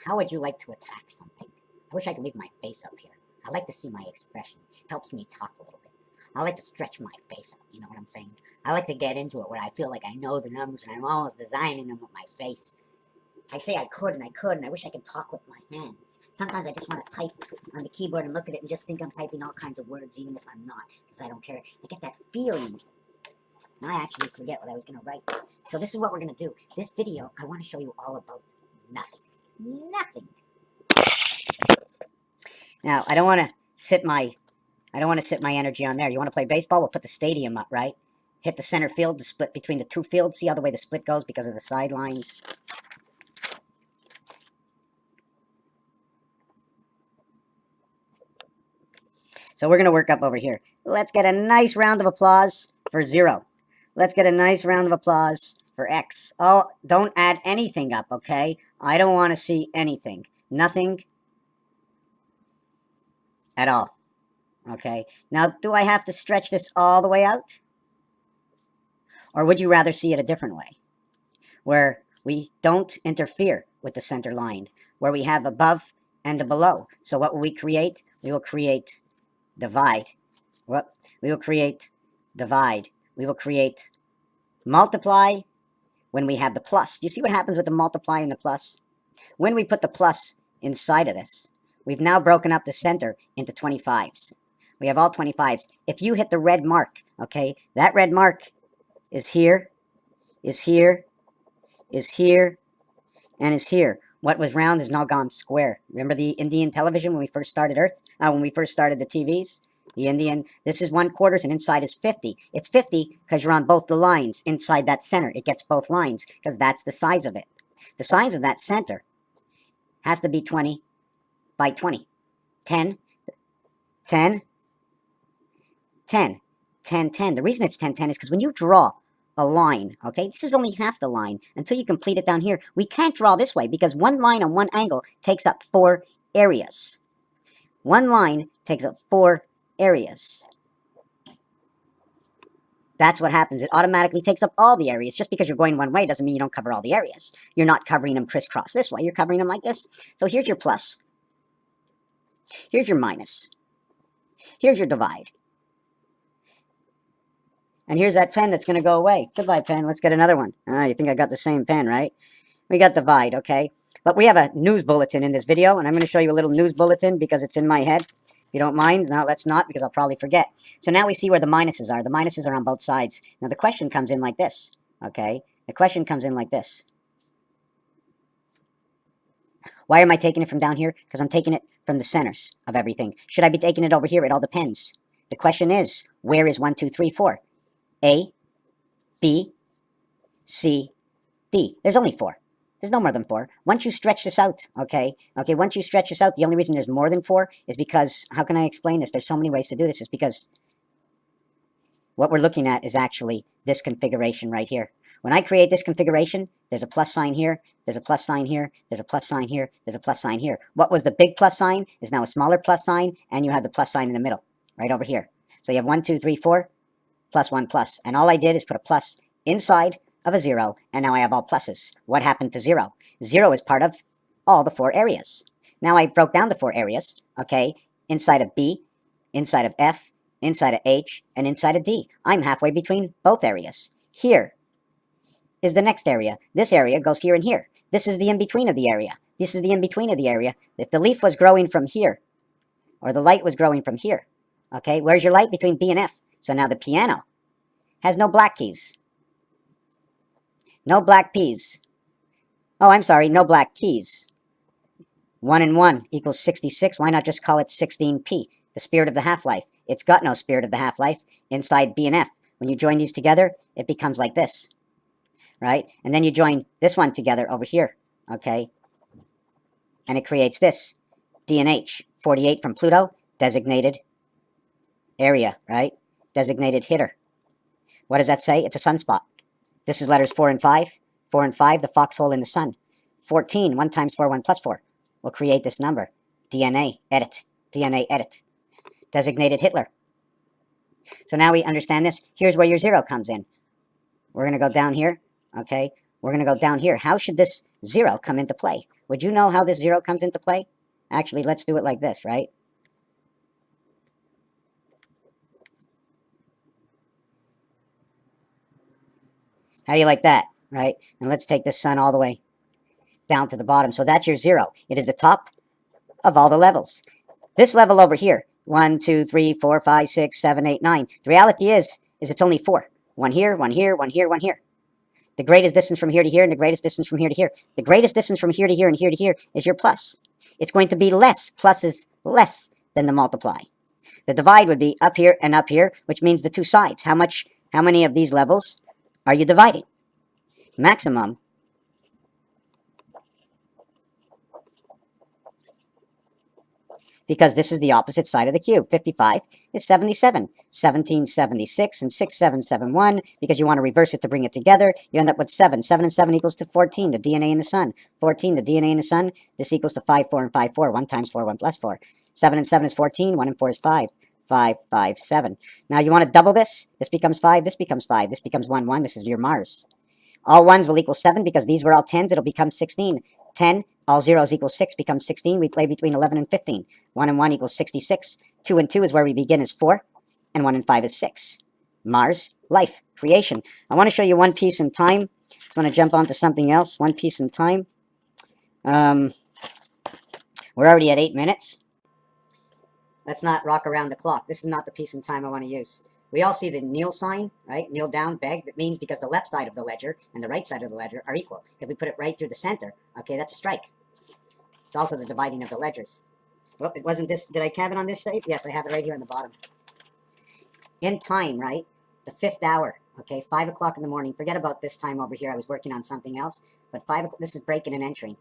How would you like to attack something? I wish I could leave my face up here. I like to see my expression. It helps me talk a little bit. I like to stretch my face out, you know what I'm saying? I like to get into it where I feel like I know the numbers and I'm almost designing them with my face. I say I could, and I wish I could talk with my hands. Sometimes I just want to type on the keyboard and look at it and just think I'm typing all kinds of words, even if I'm not, because I don't care. I get that feeling. Now I actually forget what I was going to write. So this is what we're going to do. This video, I want to show you all about nothing. Nothing. Now, I don't want to sit my energy on there. You want to play baseball? We'll put the stadium up, right? Hit the center field, the split between the two fields. See how the way the split goes because of the sidelines? So we're going to work up over here. Let's get a nice round of applause for 0. Let's get a nice round of applause for X. Oh, don't add anything up, okay? I don't want to see anything. Nothing at all. Okay? Now, do I have to stretch this all the way out? Or would you rather see it a different way? Where we don't interfere with the center line. Where we have above and a below. So what will we create? We will create divide. Well, we will create divide. We will create multiply when we have the plus. Do you see what happens with the multiply and the plus? When we put the plus inside of this, we've now broken up the center into 25s. We have all 25s. If you hit the red mark, okay, that red mark is here, is here, is here, and is here. What was round is now gone square. Remember the Indian television when we first started Earth? When we first started the TVs? The Indian, this is 1/4 and inside is 50. It's 50 because you're on both the lines inside that center. It gets both lines because that's the size of it. The size of that center has to be 20 by 20. 10, 10, 10, 10, 10. The reason it's 10, 10 is because when you draw a line, okay, this is only half the line until you complete it down here. We can't draw this way because one line on one angle takes up 4 areas. One line takes up 4 areas. That's what happens. It automatically takes up all the areas. Just because you're going one way doesn't mean you don't cover all the areas. You're not covering them crisscross this way. You're covering them like this. So here's your plus. Here's your minus. Here's your divide. And here's that pen that's going to go away. Goodbye, pen. Let's get another one. You think I got the same pen, right? We got divide, okay? But we have a news bulletin in this video, and I'm going to show you a little news bulletin because it's in my head. If you don't mind, no, let's not, because I'll probably forget. So now we see where the minuses are. The minuses are on both sides. Now the question comes in like this, okay? The question comes in like this. Why am I taking it from down here? Because I'm taking it from the centers of everything. Should I be taking it over here? It all depends. The question is, where is 1, 2, 3, 4? A, B, C, D. There's only 4. There's no more than 4. Once you stretch this out, okay, once you stretch this out, the only reason there's more than 4 is because, how can I explain this? There's so many ways to do this. It's because what we're looking at is actually this configuration right here. When I create this configuration, there's a plus sign here, there's a plus sign here, there's a plus sign here, there's a plus sign here. What was the big plus sign is now a smaller plus sign, and you have the plus sign in the middle, right over here. So you have 1, 2, 3, 4, plus 1 plus. And all I did is put a plus inside of a 0, and now I have all pluses. What happened to 0? 0 is part of all the 4 areas. Now I broke down the 4 areas, okay, inside of B, inside of F, inside of H, and inside of D. I'm halfway between both areas. Here is the next area. This area goes here and here. This is the in-between of the area. This is the in-between of the area. If the leaf was growing from here, or the light was growing from here, okay, where's your light? Between B and F. So now the piano has no black keys. No black P's. Oh, I'm sorry, no black keys. 1 and 1 equals 66. Why not just call it 16p? The spirit of the half-life. It's got no spirit of the half-life inside B and F. When you join these together, it becomes like this, right? And then you join this one together over here, okay? And it creates this, D and H. 48 from Pluto, designated area, right? Designated hitter. What does that say? It's a sunspot. This is letters 4 and 5. 4 and 5, the foxhole in the sun. 14, 1 times 4, 1 plus 4. Will create this number. DNA, edit. DNA, edit. Designated Hitler. So now we understand this. Here's where your 0 comes in. We're going to go down here, okay? We're going to go down here. How should this 0 come into play? Would you know how this 0 comes into play? Actually, let's do it like this, right? How do you like that, right? And let's take the sun all the way down to the bottom. So that's your 0. It is the top of all the levels. This level over here, 1, 2, 3, 4, 5, 6, 7, 8, 9. The reality is it's only 4. One here, one here, one here, one here. The greatest distance from here to here and the greatest distance from here to here. The greatest distance from here to here and here to here is your plus. It's going to be less. Plus is less than the multiply. The divide would be up here and up here, which means the two sides. How many of these levels are you dividing? Maximum because this is the opposite side of the cube. 55 is 77, 1776, and 6771, because you want to reverse it to bring it together. You end up with 7. 7 and 7 equals to 14, the DNA in the sun. 14, the DNA in the sun. This equals to 5, 4, and 5, 4. 1 times 4, 1 plus 4. 7 and 7 is 14. 1 and 4 is 5. 5, 5, 7. Now you want to double this. This becomes 5. This becomes 5. This becomes 1, 1. This is your Mars. All 1s will equal 7 because these were all 10s. It'll become 16. 10, all 0s equals 6, becomes 16. We play between 11 and 15. 1 and 1 equals 66. 2 and 2 is where we begin is 4. And 1 and 5 is 6. Mars, life, creation. I want to show you one piece in time. Just want to jump onto something else. One piece in time. We're already at 8 minutes. Let's not rock around the clock. This is not the piece in time I want to use. We all see the kneel sign, right? Kneel down, beg. It means because the left side of the ledger and the right side of the ledger are equal. If we put it right through the center, okay, that's a strike. It's also the dividing of the ledgers. Well, it wasn't this. Did I have it on this side? Yes, I have it right here on the bottom. In time, right? The 5th hour, okay? 5 o'clock in the morning. Forget about this time over here. I was working on something else. But 5 o'clock, this is breaking and entering.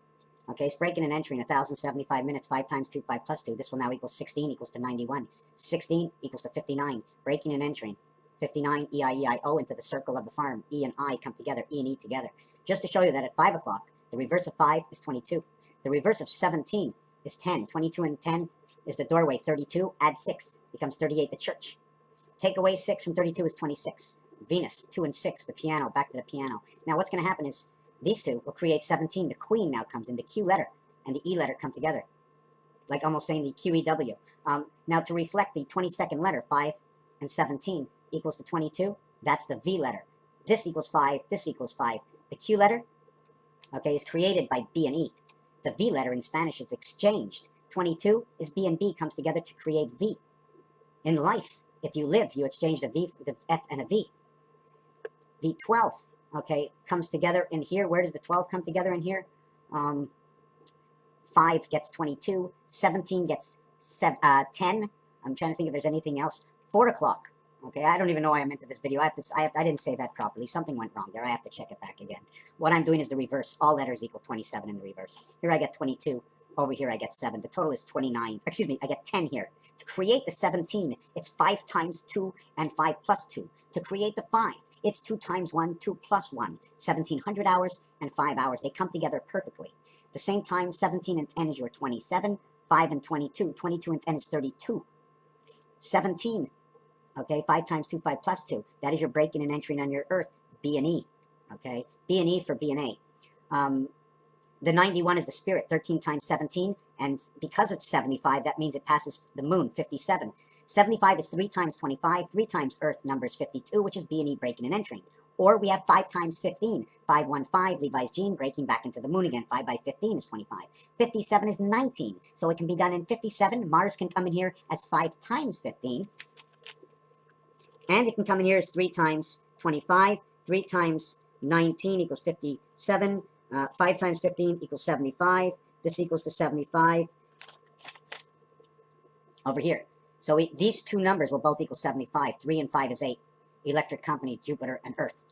Okay, it's breaking and entering 1,075 minutes, 5 times 2, 5 plus 2. This will now equal 16 equals to 91. 16 equals to 59. Breaking and entering. 59, E-I-E-I-O into the circle of the farm. E and I come together, E and E together. Just to show you that at 5 o'clock, the reverse of 5 is 22. The reverse of 17 is 10. 22 and 10 is the doorway. 32, add 6, becomes 38, the church. Take away 6 from 32 is 26. Venus, 2 and 6, the piano, back to the piano. Now what's going to happen is these two will create 17. The queen now comes in. The Q letter and the E letter come together. Like almost saying the QEW. Now to reflect the 22nd letter, 5 and 17 equals to 22. That's the V letter. This equals 5. This equals 5. The Q letter, okay, is created by B and E. The V letter in Spanish is exchanged. 22 is B and B comes together to create V. In life, if you live, you exchange the F and a V. The 12th, okay, comes together in here. Where does the 12 come together in here? 5 gets 22. 17 gets 10. I'm trying to think if there's anything else. 4 o'clock. Okay, I don't even know why I'm into this video. I didn't say that properly. Something went wrong there. I have to check it back again. What I'm doing is the reverse. All letters equal 27 in the reverse. Here I get 22. Over here I get 7. The total is 29. Excuse me, I get 10 here. To create the 17, it's 5 times 2 and 5 plus 2. To create the 5, it's 2 times 1, 2 plus 1. 1,700 hours and 5 hours. They come together perfectly. At the same time, 17 and 10 is your 27. 5 and 22. 22 and 10 is 32. 17. Okay, 5 times 2, 5 plus 2. That is your breaking and entering on your Earth, B and E. Okay, B and E for B and A. The 91 is the spirit, 13 times 17, and because it's 75, that means it passes the moon, 57. 75 is 3 times 25, 3 times Earth numbers 52, which is B and E breaking and entering. Or we have 5 times 15, 515, Levi's gene, breaking back into the moon again. 5 by 15 is 25. 57 is 19, so it can be done in 57. Mars can come in here as 5 times 15. And it can come in here as 3 times 25. 3 times 19 equals 57. 5 times 15 equals 75. This equals to 75 over here. So these two numbers will both equal 75. 3 and 5 is 8. Electric company, Jupiter and Earth,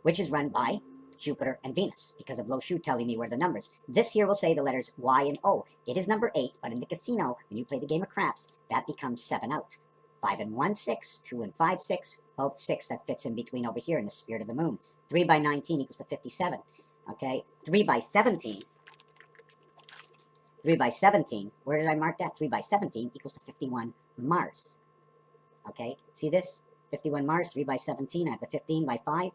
which is run by Jupiter and Venus because of Lo Shu telling me where the numbers. This here will say the letters Y and O. It is number 8, but in the casino, when you play the game of craps, that becomes 7 out. 5 and 1, 6. 2 and 5, 6. Both 6. That fits in between over here in the spirit of the moon. 3 by 19 equals to 57. Okay, 3 by 17. 3 by 17. Where did I mark that? 3 by 17 equals to 51 Mars. Okay, see this? 51 Mars, 3 by 17. I have the 15 by 5.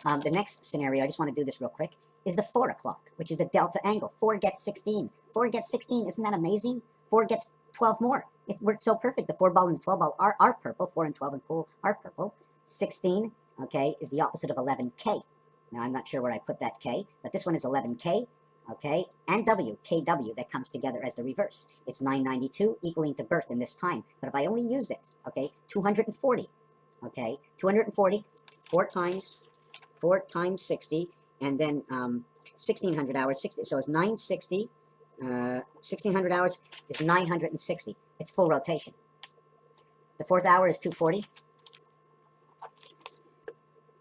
The next scenario, I just want to do this real quick, is the 4 o'clock, which is the delta angle. 4 gets 16. 4 gets 16. Isn't that amazing? 4 gets 12 more. It worked so perfect. The 4 ball and the 12 ball are purple. 4 and 12 and pool are purple. 16, okay, is the opposite of 11K. Now, I'm not sure where I put that K, but this one is 11K, okay, and W, KW, that comes together as the reverse. It's 992 equaling to birth in this time. But if I only used it, okay, 240, okay, 240, 4 times 60, and then 1600 hours, 60, so it's 960, 1600 hours is 960. It's full rotation. The 4th hour is 240.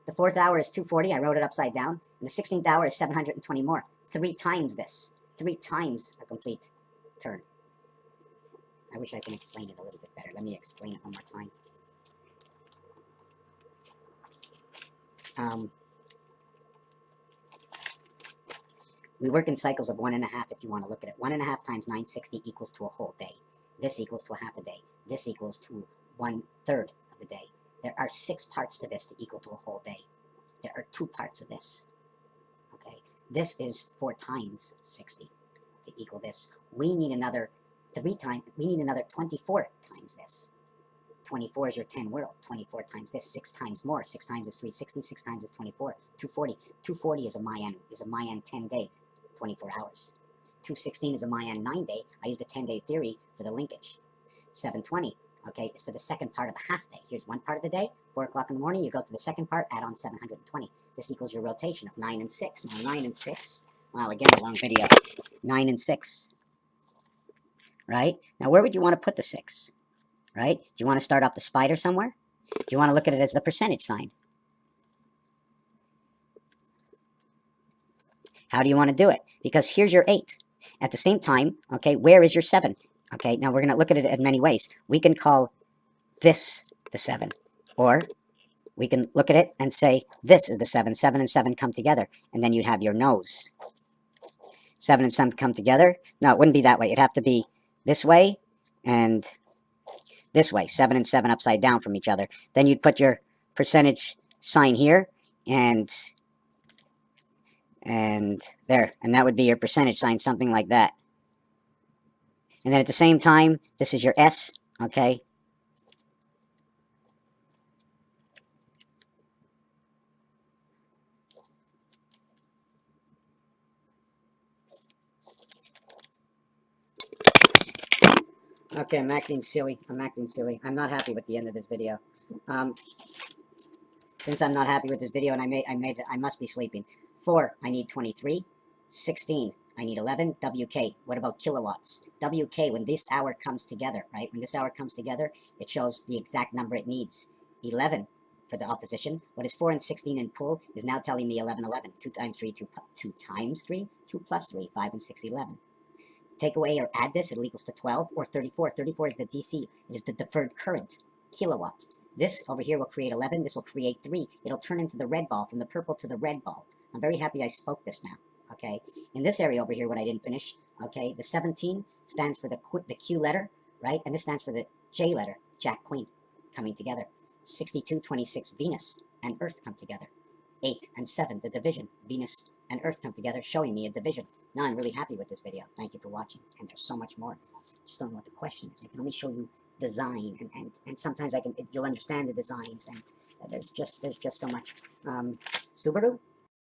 The 4th hour is 240. I wrote it upside down. And the 16th hour is 720 more. 3 times this. 3 times a complete turn. I wish I can explain it a little bit better. Let me explain it one more time. We work in cycles of 1.5 if you want to look at it. 1.5 times 960 equals to a whole day. This equals to a half a day. This equals to 1/3 of the day. There are 6 parts to this to equal to a whole day. There are 2 parts of this. Okay, this is 4 times 60 to equal this. We need another 24 times this. 24 is your 10 world. 24 times this, 6 times more. 6 times is 360, 6 times is 24. 240. 240 is a Mayan 10 days, 24 hours. 216 is a Mayan 9 day. I used a 10-day theory for the linkage. 720, okay, is for the second part of a half day. Here's one part of the day, 4 o'clock in the morning, you go to the second part, add on 720. This equals your rotation of 9 and 6. Now 9 and 6, wow, again, a long video. 9 and 6, right? Now where would you want to put the 6? Right? Do you want to start off the spider somewhere? Do you want to look at it as the percentage sign? How do you want to do it? Because here's your 8. At the same time, okay, where is your 7? Okay, now we're going to look at it in many ways. We can call this the 7. Or we can look at it and say this is the 7. 7 and 7 come together. And then you'd have your nose. 7 and 7 come together. No, it wouldn't be that way. It'd have to be this way and this way, 7 and 7 upside down from each other. Then you'd put your percentage sign here and there, and that would be your percentage sign, something like that. And then at the same time, this is your S, okay? Okay, I'm acting silly. I'm not happy with the end of this video. Since I'm not happy with this video and I must be sleeping. 4, I need 23. 16, I need 11. WK, what about kilowatts? WK, when this hour comes together, right? When this hour comes together, it shows the exact number it needs. 11 for the opposition. What is 4 and 16 in pool is now telling me 11, 11. 2 times 3, 2 times 3, 2 plus 3, 5 and 6, 11. Take away or add this, it'll equals to 12 or 34. 34 is the DC. It is the deferred current, kilowatts. This over here will create 11. This will create 3. It'll turn into the red ball, from the purple to the red ball. I'm very happy I spoke this now, okay? In this area over here, what I didn't finish, okay, the 17 stands for the Q letter, right? And this stands for the J letter, Jack, Queen, coming together. 62, 26, Venus and Earth come together. 8 and 7, the division, Venus and Earth come together, showing me a division. Now I'm really happy with this video. Thank you for watching. And there's so much more. Just don't know what the question is. I can only show you design, and sometimes you'll understand the designs, and there's just so much. Subaru,